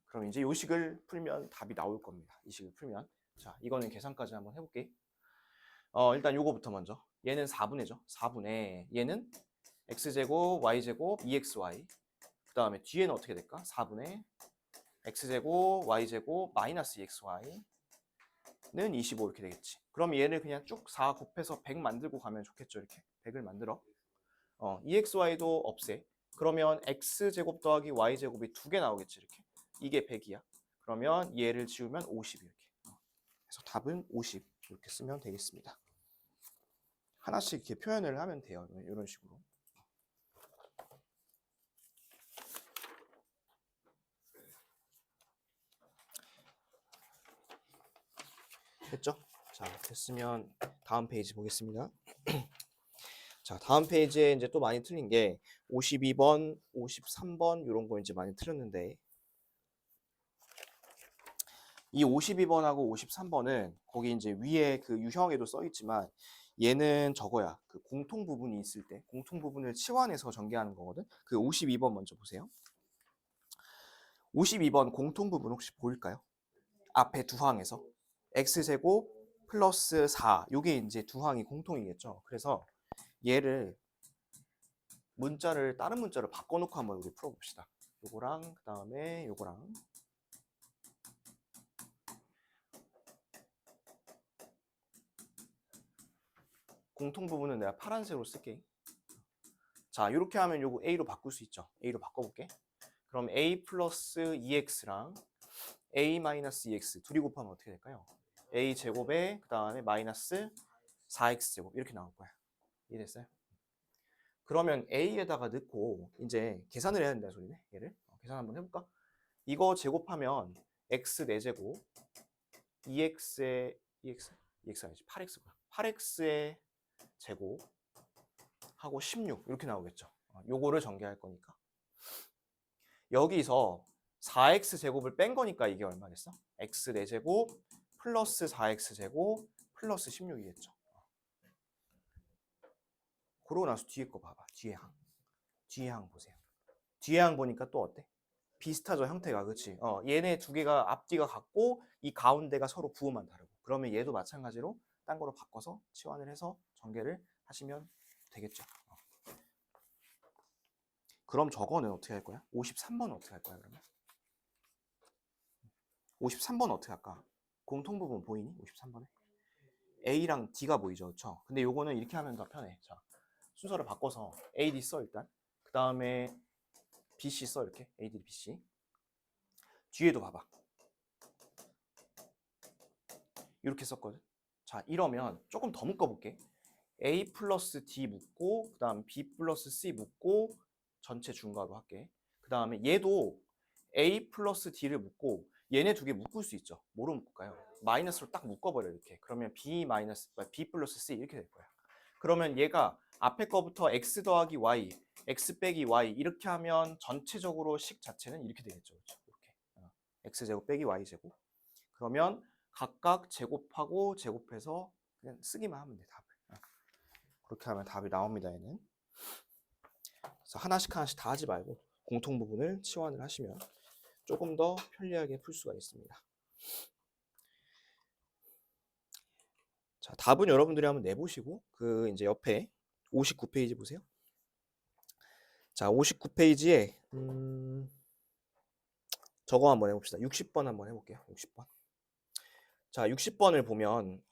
그럼 이제 요 식을 풀면 답이 나올 겁니다. 이 식을 풀면. 자, 이거는 계산까지 한번 해볼게. 일단 요거부터 먼저. 얘는 4분의죠. 4분의 얘는 x제곱 y제곱 2xy. 그 다음에 뒤에는 어떻게 될까? 4분의 x제곱 y제곱 마이너스 2xy는 25 이렇게 되겠지. 그럼 얘를 그냥 쭉 4 곱해서 100 만들고 가면 좋겠죠. 이렇게 100을 만들어. 2xy도 없애. 그러면 x제곱 더하기 y제곱이 2개 나오겠지. 이렇게. 이게 100이야. 그러면 얘를 지우면 50 이렇게. 그래서 답은 50 이렇게 쓰면 되겠습니다. 하나씩 이렇게 표현을 하면 돼요. 이런 식으로. 됐죠? 자, 됐으면 다음 페이지 보겠습니다. 자, 다음 페이지에 이제 또 많이 틀린 게 52번, 53번 이런 거 이제 많이 틀렸는데 이 52번하고 53번은 거기 이제 위에 그 유형에도 써 있지만 얘는 저거야. 그 공통 부분이 있을 때 공통 부분을 치환해서 전개하는 거거든. 그 52번 먼저 보세요. 52번 공통 부분 혹시 보일까요? 앞에 두 항에서 x제곱 플러스 4 요게 이제 두 항이 공통이겠죠. 그래서 얘를 문자를 다른 문자를 바꿔놓고 한번 우리 풀어봅시다. 요거랑 그 다음에 요거랑 공통 부분은 내가 파란색으로 쓸게. 자, 이렇게 하면 요거 A로 바꿀 수 있죠. A로 바꿔볼게. 그럼 A 플러스 2X랑 A 마이너스 2X 둘이 곱하면 어떻게 될까요? A 제곱에 그 다음에 마이너스 4X 제곱 이렇게 나올 거야. 이해됐어요? 그러면 A에다가 넣고 이제 계산을 해야 된다는 소리네. 얘를 계산 한번 해볼까? 이거 제곱하면 X 4제곱 2X에 2X 아니지 8X구나. 8X의 제곱 하고 16 이렇게 나오겠죠. 요거를 전개할 거니까. 여기서 4x 제곱을 뺀 거니까 이게 얼마겠어? x 4제곱 플러스 4x 제곱 플러스 16이겠죠. 그러고 나서 뒤에 거 봐봐. 뒤에 항. 뒤에 항 보세요. 뒤에 항 보니까 또 어때? 비슷하죠, 형태가. 그치? 얘네 두 개가 앞뒤가 같고 이 가운데가 서로 부호만 다르고. 그러면 얘도 마찬가지로 딴 거로 바꿔서 치환을 해서 전개를 하시면 되겠죠. 그럼 저거는 어떻게 할 거야? 53번은 어떻게 할 거야, 그러면? 53번 어떻게 할까? 공통 부분 보이니? 53번에? A랑 D가 보이죠, 그렇죠? 근데 요거는 이렇게 하면 더 편해. 자, 순서를 바꿔서 A, D 써 일단. 그 다음에 B, C 써 이렇게. A, D, B, C. 뒤에도 봐봐. 이렇게 썼거든. 자, 이러면 조금 더 묶어볼게. A 플러스 D 묶고 그 다음 B 플러스 C 묶고 전체 중괄호 할게. 그 다음에 얘도 A 플러스 D를 묶고 얘네 두 개 묶을 수 있죠. 뭐로 묶을까요? 마이너스로 딱 묶어버려 이렇게. 그러면 B 마이너스 B 플러스 C 이렇게 될 거야. 그러면 얘가 앞에 거부터 X 더하기 Y, X 빼기 Y 이렇게 하면 전체적으로 식 자체는 이렇게 되겠죠. 그렇죠? 이렇게. X제곱 빼기 Y제곱. 그러면 각각 제곱하고 제곱해서 그냥 쓰기만 하면 돼, 답을. 그렇게 하면 답이 나옵니다, 얘는. 그래서 하나씩 하나씩 다 하지 말고 공통 부분을 치환을 하시면 조금 더 편리하게 풀 수가 있습니다. 자, 답은 여러분들이 한번 내보시고 그 이제 옆에 59페이지 보세요. 자, 59페이지에 저거 한번 해봅시다. 60번 한번 해볼게요. 60번. 자, 60번을 보면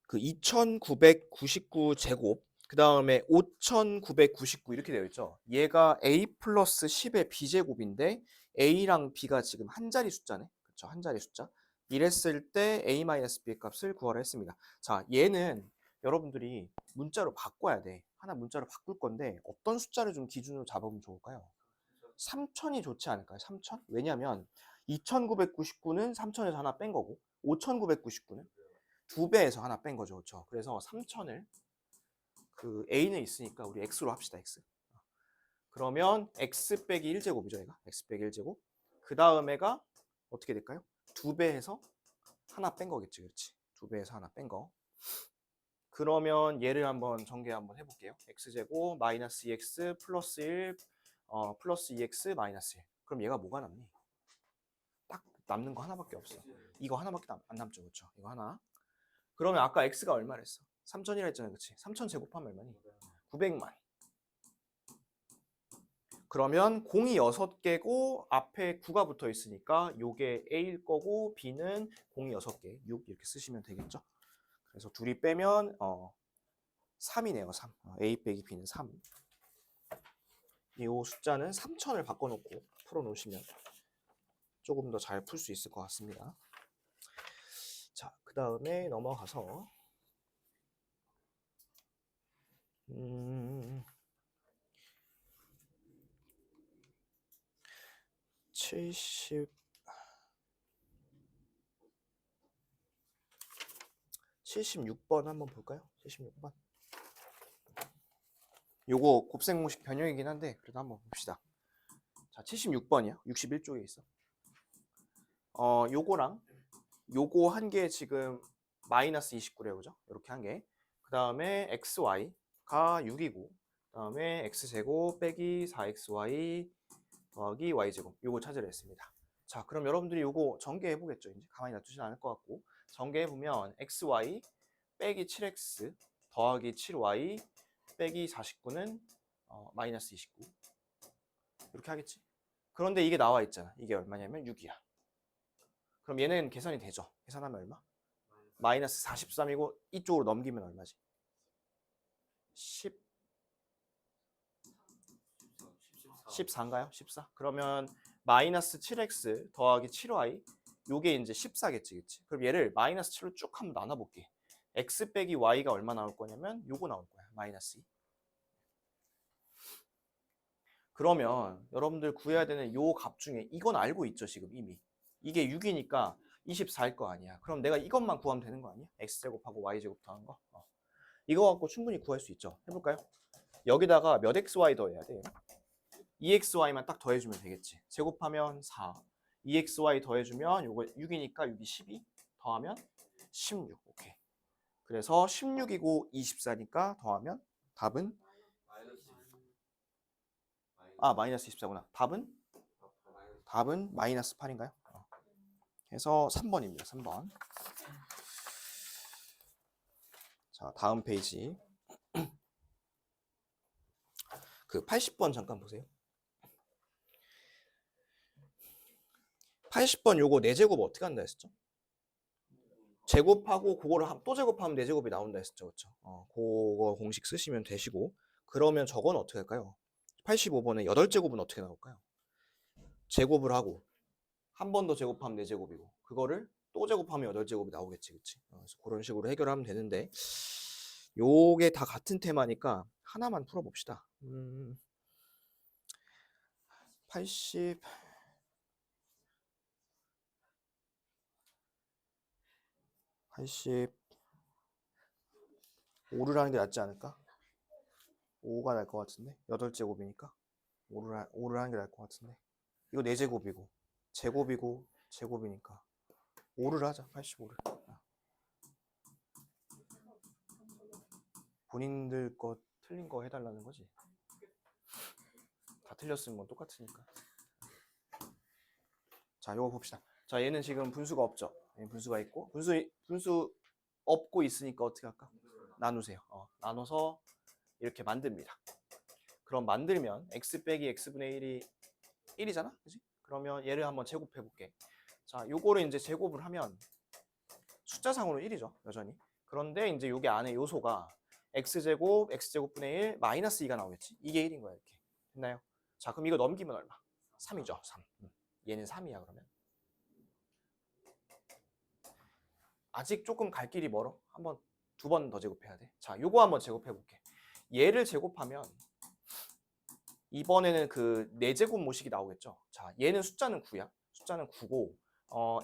그 2999 제곱 그 다음에 5999 이렇게 되어 있죠. 얘가 A 플러스 10의 B제곱인데 A랑 B가 지금 한 자리 숫자네. 그렇죠? 한 자리 숫자. 이랬을 때 A 마이너스 B의 값을 구하라 했습니다. 자, 얘는 여러분들이 문자로 바꿔야 돼. 하나 문자로 바꿀 건데 어떤 숫자를 좀 기준으로 잡으면 좋을까요? 3000이 좋지 않을까요? 3000? 왜냐면 2999는 3000에서 하나 뺀 거고 5999는 2배에서 하나 뺀 거죠. 그렇죠? 그래서 3000을 그 A는 있으니까 우리 X로 합시다. X. 그러면 X 빼기 1제곱이죠. 얘가. X 빼기 1제곱. 그 다음에가 어떻게 될까요? 2배에서 하나 뺀 거겠지. 그렇지. 2배에서 하나 뺀 거. 그러면 얘를 한번 전개 한번 해볼게요. X제곱 마이너스 2X 플러스 1 플러스 2X 마이너스 1. 그럼 얘가 뭐가 남니? 딱 남는 거 하나밖에 없어. 이거 하나밖에 안 남죠. 그렇죠? 이거 하나. 그러면 아까 X가 얼마랬어? 3000이라 했잖아요. 그치? 3000 제곱하면 얼마니? 900만. 그러면 공이 6개고 앞에 9가 붙어 있으니까 요게 A일 거고 B는 공이 6개, 6 이렇게 쓰시면 되겠죠? 그래서 둘이 빼면 3이네요. 3. A 빼기 B는 3. 이 숫자는 3000을 바꿔놓고 풀어놓으시면 조금 더 잘 풀 수 있을 것 같습니다. 자, 그 다음에 넘어가서 76번 한번 볼까요? 76번. 요거 곱셈 공식 변형이긴 한데 그래도 한번 봅시다. 자, 76번이야. 61쪽에 있어. 요거랑 요거 한 개 지금 마이너스 29래요. 그죠? 이렇게 한 개. 그 다음에 xy가 6이고 그 다음에 x제곱 빼기 4xy 더하기 y제곱 요거 찾으려 했습니다. 자, 그럼 여러분들이 요거 전개해 보겠죠. 이제 가만히 놔두진 않을 것 같고 전개해 보면 xy 빼기 7x 더하기 7y 빼기 49는 마이너스 29 이렇게 하겠지. 그런데 이게 나와 있잖아. 이게 얼마냐면 6이야. 그럼 얘는 계산이 되죠. 계산하면 얼마? 마이너스 43이고 이쪽으로 넘기면 얼마지? 14인가요? 14? 그러면 마이너스 7x 더하기 7y 요게 이제 14겠지, 그치? 그럼 얘를 마이너스 7로 쭉 한번 나눠볼게. x 빼기 y가 얼마 나올 거냐면 요거 나올 거야. 마이너스 2. 그러면 여러분들 구해야 되는 요 값 중에 이건 알고 있죠, 지금 이미. 이게 6이니까 24일 거 아니야. 그럼 내가 이것만 구하면 되는 거 아니야? x제곱하고 y제곱 더한 거. 이거 갖고 충분히 구할 수 있죠. 해볼까요? 여기다가 몇 xy 더해야 돼? 2xy만 딱 더해주면 되겠지. 제곱하면 4. 2xy 더해주면 요거 6이니까 6이 12 더하면 16. 오케이. 그래서 16이고 24니까 더하면 답은 마이너스 24구나. 답은 마이너스 8인가요? 그래서 3번입니다. 3번. 자, 다음 페이지. 그 80번 잠깐 보세요. 80번 요거 4제곱 어떻게 한다 했었죠? 제곱하고 그거를 또 제곱하면 4제곱이 나온다 했었죠. 그렇죠? 그거 공식 쓰시면 되시고. 그러면 저건 어떻게 할까요? 85번에 8제곱은 어떻게 나올까요? 제곱을 하고 한 번 더 제곱하면 4제곱이고 그거를 또 제곱하면 8제곱이 나오겠지. 그치? 그래서 그런 식으로 해결하면 되는데 요게 다 같은 테마니까 하나만 풀어봅시다. 85를 하는 게 낫지 않을까? 5가 날 것 같은데 8제곱이니까 5를 하는 게 나을 것 같은데 이거 4제곱이고 제곱이고 제곱이니까 5를 하자. 85를. 본인들 거 틀린 거 해달라는 거지. 다 틀렸으면 뭐 똑같으니까. 자, 요거 봅시다. 자, 얘는 지금 분수가 없죠. 얘는 분수가 있고 분수 없고 있으니까 어떻게 할까? 나누세요. 나눠서 이렇게 만듭니다. 그럼 만들면 x 빼기 x분의 1이 1이잖아? 그지? 그러면 얘를 한번 제곱해 볼게. 자, 요거를 이제 제곱을 하면 숫자상으로 1이죠. 여전히. 그런데 이제 요게 안에 요소가 x제곱, x제곱분의 1, 마이너스 2가 나오겠지. 이게 1인 거야, 이렇게. 됐나요? 자, 그럼 이거 넘기면 얼마? 3이죠. 3. 얘는 3이야, 그러면. 아직 조금 갈 길이 멀어. 한번 2번 더 제곱해야 돼. 자, 요거 한번 제곱해 볼게. 얘를 제곱하면 이번에는 그 4제곱 모식이 나오겠죠. 자, 얘는 숫자는 9야. 숫자는 9고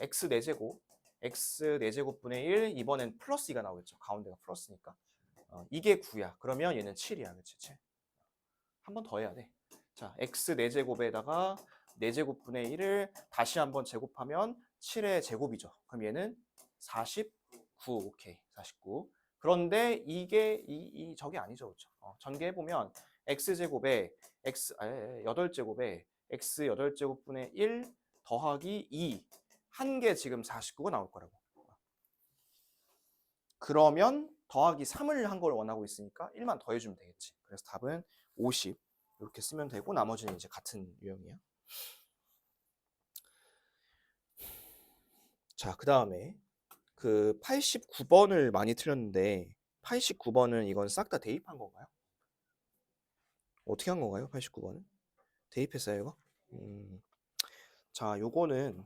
x 4제곱, x 4제곱분의 1, 이번엔 플러스 2가 나오겠죠. 가운데가 플러스니까. 이게 9야. 그러면 얘는 7이야. 그치? 7. 한 번 더 해야 돼. 자, x 4제곱에다가 4제곱분의 1을 다시 한번 제곱하면 7의 제곱이죠. 그럼 얘는 49. 오케이. 49. 그런데 이게 저게 아니죠. 그렇죠? 전개해보면 x제곱에 8제곱에 x 8제곱분의 1 더하기 2 한 개 지금 49가 나올 거라고. 그러면 더하기 3을 한 걸 원하고 있으니까 1만 더해주면 되겠지. 그래서 답은 50 이렇게 쓰면 되고 나머지는 이제 같은 유형이야. 자, 그 다음에 그 89번을 많이 틀렸는데 89번은 이건 싹 다 대입한 건가요? 어떻게 한 건가요? 89번은? 대입했어요, 이거? 자, 요거는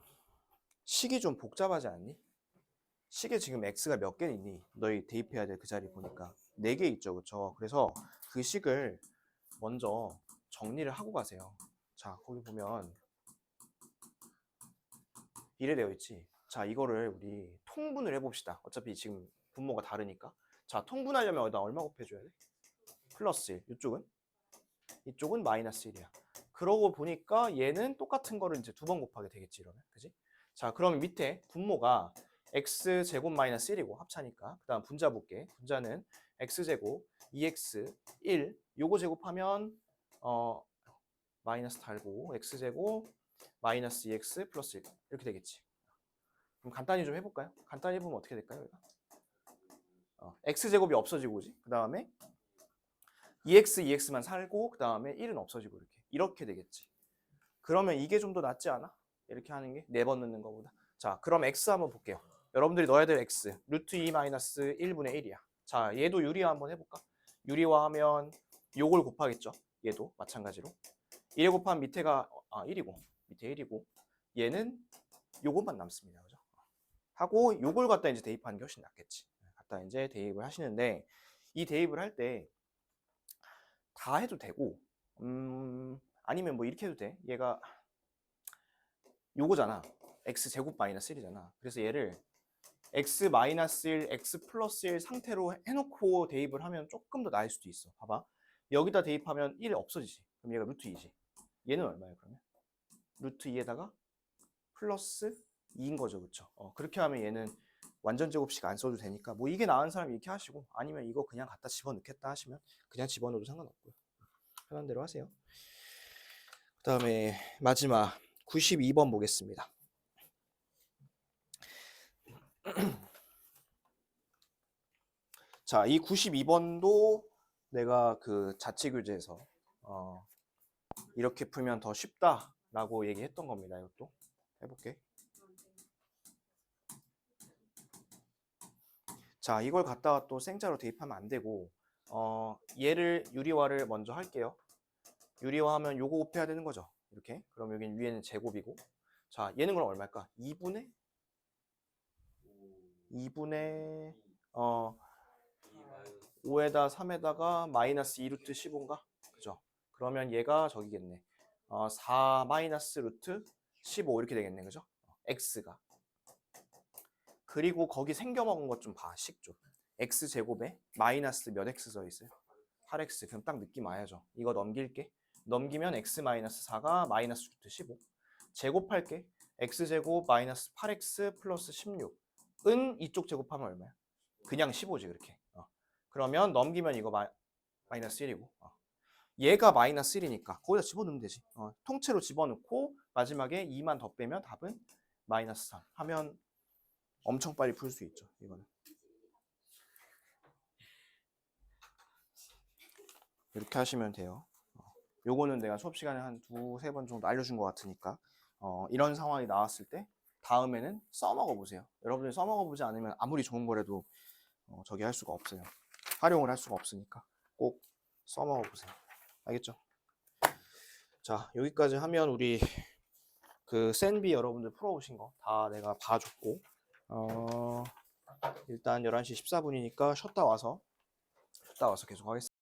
식이 좀 복잡하지 않니? 식에 지금 x가 몇 개 있니? 너희 대입해야 될 그 자리 보니까 4개 있죠, 그렇죠? 그래서 그 식을 먼저 정리를 하고 가세요. 자, 거기 보면 이래 되어 있지. 자, 이거를 우리 통분을 해봅시다. 어차피 지금 분모가 다르니까. 자, 통분하려면 여기다 얼마 곱해줘야 돼? 플러스 1. 이쪽은 마이너스 1이야. 그러고 보니까 얘는 똑같은 거를 이제 2번 곱하게 되겠지, 이러면. 그지? 자, 그러면 밑에 분모가 x제곱 마이너스 1이고 합차니까. 그 다음 분자 볼게. 분자는 x제곱 2x 1 요거 제곱하면 마이너스 달고 x제곱 마이너스 2x 플러스 1 이렇게 되겠지. 그럼 간단히 좀 해볼까요? 간단히 해보면 어떻게 될까요? x제곱이 없어지고 오지. 그 다음에 2x만 살고 그 다음에 1은 없어지고 이렇게 되겠지. 그러면 이게 좀 더 낫지 않아? 이렇게 하는 게 4번 넣는 것보다. 자, 그럼 x 한번 볼게요. 여러분들이 넣어야 될 x 루트 2 마이너스 1분의 1이야. 자, 얘도 유리화 한번 해볼까? 유리화하면 요걸 곱하겠죠. 얘도 마찬가지로 1에 곱하면 밑에가 1이고 밑에 1이고 얘는 요것만 남습니다. 그죠? 하고 요걸 갖다 이제 대입하는 게 훨씬 낫겠지. 갖다 이제 대입을 하시는데 이 대입을 할 때 다 해도 되고 아니면 뭐 이렇게 해도 돼. 얘가 요거잖아. x 제곱 마이너스 1이잖아. 그래서 얘를 x 마이너스 1, x 플러스 1 상태로 해놓고 대입을 하면 조금 더 나을 수도 있어. 봐봐. 여기다 대입하면 1 없어지지. 그럼 얘가 루트 2지. 얘는 얼마야 그러면? 루트 2에다가 플러스 2인 거죠. 그쵸? 그렇게 하면 얘는 완전 제곱식 안 써도 되니까 뭐 이게 나은 사람이 이렇게 하시고 아니면 이거 그냥 갖다 집어넣겠다 하시면 그냥 집어넣어도 상관없고요. 편한 대로 하세요. 그 다음에 마지막 92번 보겠습니다. 자, 이 92번도 내가 그 자치교재에서 이렇게 풀면 더 쉽다라고 얘기했던 겁니다. 이것도 해볼게. 자, 이걸 갖다가 또 생자로 대입하면 안 되고 얘를 유리화를 먼저 할게요. 유리화하면 요거 곱해야 되는 거죠. 이렇게. 그럼 여기는 위에는 제곱이고. 자, 얘는 그럼 얼마일까? 2분의 5에다 3에다가 마이너스 2루트 15인가? 그죠? 그러면 얘가 저기겠네. 4 마이너스 루트 15 이렇게 되겠네. 그죠? x가. 그리고 거기 생겨먹은 것 좀 봐. 식 좀. x제곱에 마이너스 몇 x 써 있어요? 8x. 그럼 딱 느낌 와야죠. 이거 넘길게. 넘기면 x 마이너스 4가 마이너스 루트 15. 제곱할게. x제곱 마이너스 8x 플러스 16은 이쪽 제곱하면 얼마야? 그냥 15지 그렇게. 그러면 넘기면 이거 마이너스 1이고 얘가 마이너스 1이니까 거기다 집어넣으면 되지. 통째로 집어넣고 마지막에 2만 더 빼면 답은 마이너스 3 하면 엄청 빨리 풀 수 있죠. 이거는 이렇게 하시면 돼요. 요거는 내가 수업 시간에 한 2-3번 정도 알려준 것 같으니까 이런 상황이 나왔을 때 다음에는 써먹어 보세요. 여러분들이 써먹어 보지 않으면 아무리 좋은 거라도 저기 할 수가 없어요. 활용을 할 수가 없으니까 꼭 써먹어 보세요. 알겠죠? 자, 여기까지 하면 우리 그 센비 여러분들 풀어오신 거 다 내가 봐줬고 일단 11시 14분이니까 쉬었다 와서 계속 하겠습니다.